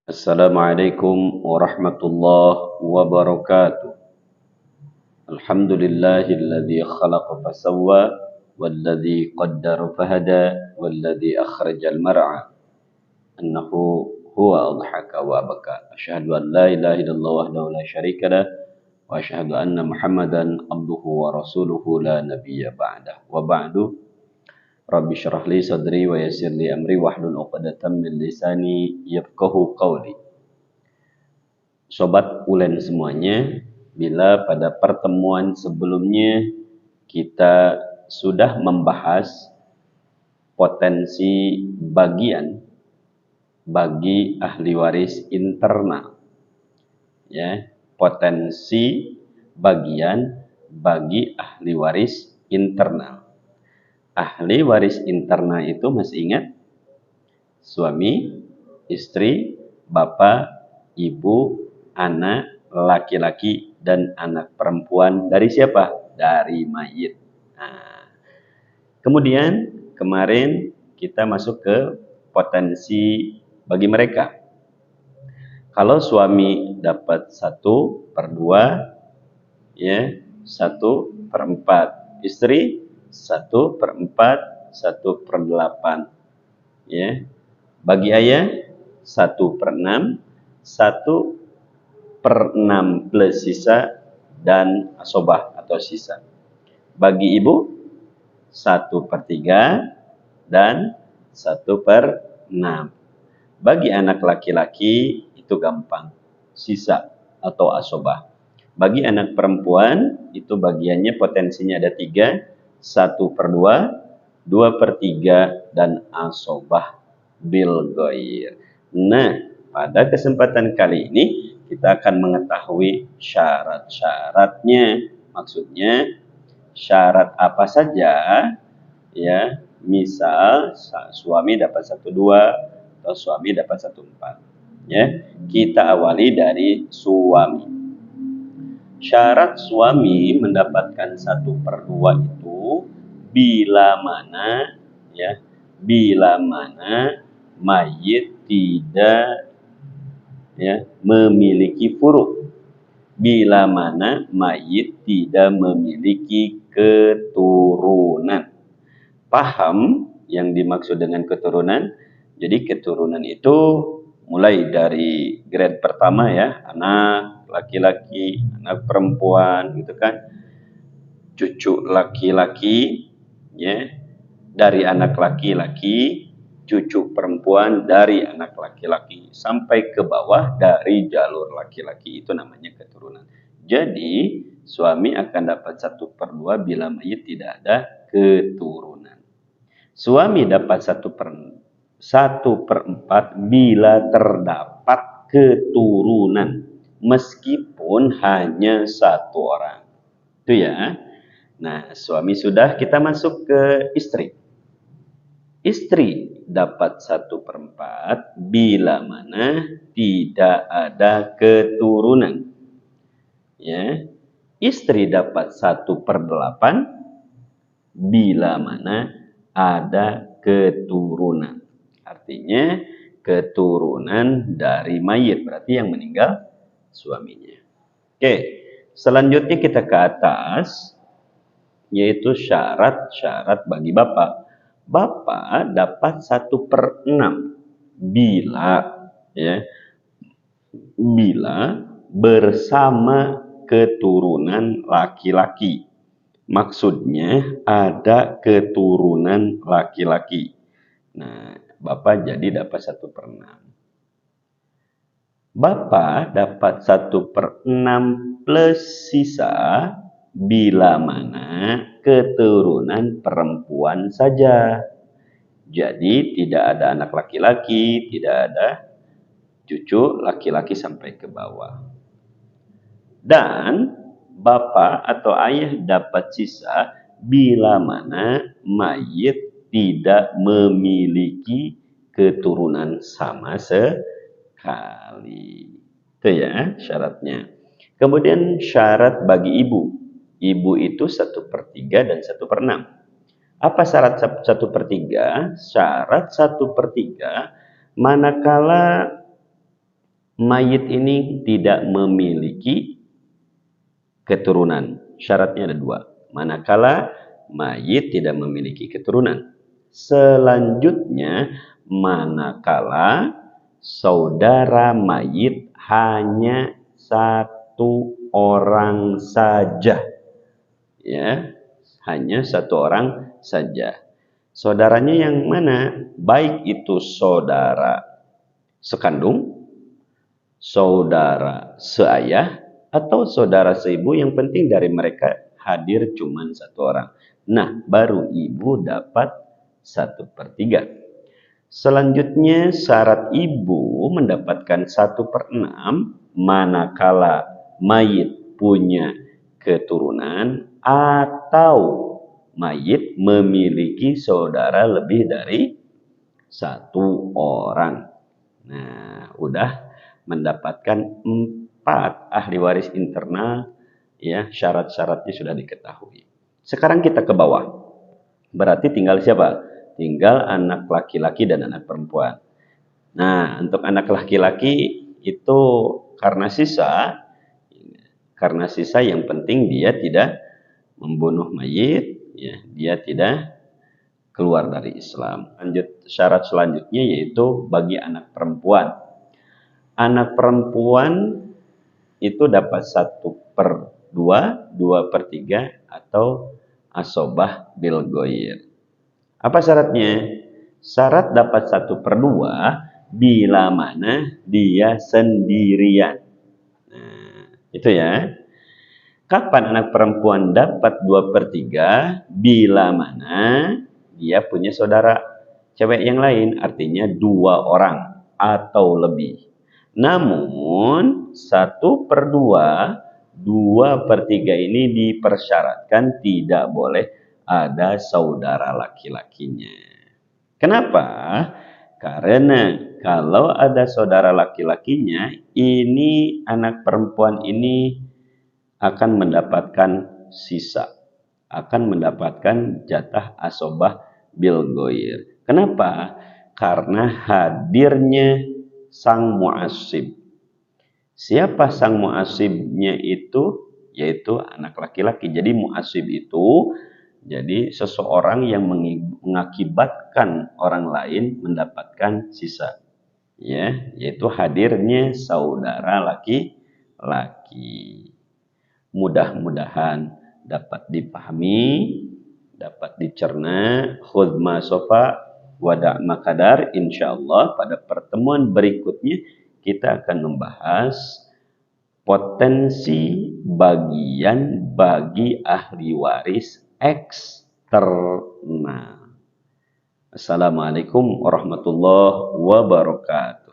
Assalamualaikum warahmatullahi wabarakatuh. Alhamdulillahilladzi khalaqa fasawwa walladzi qaddara fahada walladzi akhrajal mar'a annahu huwa adhaka wa abaka. Asyhadu an la ilaha illallah wahdahu la syarika lah wa asyhadu anna Muhammadan abduhu wa rasuluhu la nabiyya ba'dah. Wa ba'du. Rabbi syrah li sadri wa yassir li amri wahlul 'uqdatam min lisani yafqahu qawli. Sobat Ulen semuanya, bila pada pertemuan sebelumnya kita sudah membahas potensi bagian bagi ahli waris internal, ya, potensi bagian bagi ahli waris internal. Ahli waris internal itu masih ingat? Suami, istri, bapak, ibu, anak laki-laki dan anak perempuan dari siapa? Dari mayit. Nah, kemudian kemarin kita masuk ke potensi bagi mereka. Kalau suami dapat 1/2, ya, 1/4. Istri 1/4, 1/8. Ya. Bagi ayah 1/6, 1/6 plus sisa dan asobah atau sisa. Bagi ibu 1/3 dan 1/6. Bagi anak laki-laki itu gampang, sisa atau asobah. Bagi anak perempuan itu bagiannya potensinya ada 3, 1/2, 2/3 dan asobah bil ghair. Nah, pada kesempatan kali ini kita akan mengetahui syarat-syaratnya. Maksudnya syarat apa saja, ya. Misal suami dapat 1/2 atau suami dapat 1/4. Ya, kita awali dari suami. Syarat suami mendapatkan 1/2 itu bila mana, ya, bila mana mayit tidak, ya, memiliki furu'. Bila mana mayit tidak memiliki keturunan. Paham yang dimaksud dengan keturunan? Jadi keturunan itu mulai dari grade pertama, ya, anak laki-laki, anak perempuan, gitu kan, cucu laki-laki, ya, dari anak laki-laki, cucu perempuan dari anak laki-laki, sampai ke bawah dari jalur laki-laki, itu namanya keturunan. Jadi suami akan dapat 1/2 bila mayit tidak ada keturunan. Suami dapat 1/4 bila terdapat keturunan, meskipun hanya 1 orang. Itu, ya. Nah, suami sudah, kita masuk ke istri. Istri dapat 1/4 bila mana tidak ada keturunan. Ya. Istri dapat 1/8 bila mana ada keturunan. Artinya keturunan dari mayit, berarti yang meninggal suaminya. Oke, selanjutnya kita ke atas, yaitu syarat-syarat bagi bapak. Bapak dapat 1/6 bila, ya, bila bersama keturunan laki-laki. Maksudnya ada keturunan laki-laki. Nah, bapak jadi dapat 1/6. Bapak dapat 1/6 plus sisa bila mana keturunan perempuan saja. Jadi tidak ada anak laki-laki, tidak ada cucu laki-laki sampai ke bawah. Dan bapak atau ayah dapat sisa bila mana mayit tidak memiliki keturunan sama sekali. Itu, ya, syaratnya. Kemudian syarat bagi ibu. Ibu itu 1/3 dan 1/6. Apa syarat 1/3? Syarat 1/3 manakala mayit ini tidak memiliki keturunan. Syaratnya ada 2. Manakala mayit tidak memiliki keturunan. Selanjutnya, manakala saudara mayit hanya 1 orang saja. Ya, hanya 1 orang saja. Saudaranya yang mana? Baik itu saudara sekandung, saudara seayah, atau saudara seibu, yang penting dari mereka hadir cuma 1 orang. Nah, baru ibu dapat 1/3. Selanjutnya, syarat ibu mendapatkan 1/6 manakala mayit punya keturunan atau mayit memiliki saudara lebih dari 1 orang. Nah, udah mendapatkan 4 ahli waris internal, ya, syarat-syaratnya sudah diketahui. Sekarang kita ke bawah. Berarti tinggal siapa? Tinggal anak laki-laki dan anak perempuan. Nah, untuk anak laki-laki itu karena sisa yang penting dia tidak membunuh mayit, ya, dia tidak keluar dari Islam. Syarat selanjutnya yaitu bagi anak perempuan. Anak perempuan itu dapat 1/2, 2/3, atau asobah bil goir. Apa syaratnya? Syarat dapat 1/2 bila mana dia sendirian. Nah, itu ya. Kapan anak perempuan dapat 2/3? Bila mana dia punya saudara cewek yang lain, artinya 2 orang atau lebih. Namun 1/2, 2/3 ini dipersyaratkan tidak boleh ada saudara laki-lakinya. Kenapa? Karena kalau ada saudara laki-lakinya, ini anak perempuan ini akan mendapatkan sisa, akan mendapatkan jatah asobah bil goir. Kenapa? Karena hadirnya sang mu'assib. Siapa sang mu'assibnya itu? Yaitu anak laki-laki. Jadi mu'assib itu jadi seseorang yang mengakibatkan orang lain mendapatkan sisa, ya, yaitu hadirnya saudara laki-laki. Mudah-mudahan dapat dipahami, dapat dicerna. Khudh ma sofa wada' ma qadar. Insyaallah pada pertemuan berikutnya kita akan membahas potensi bagian bagi ahli waris eksternal. Assalamualaikum warahmatullahi wabarakatuh.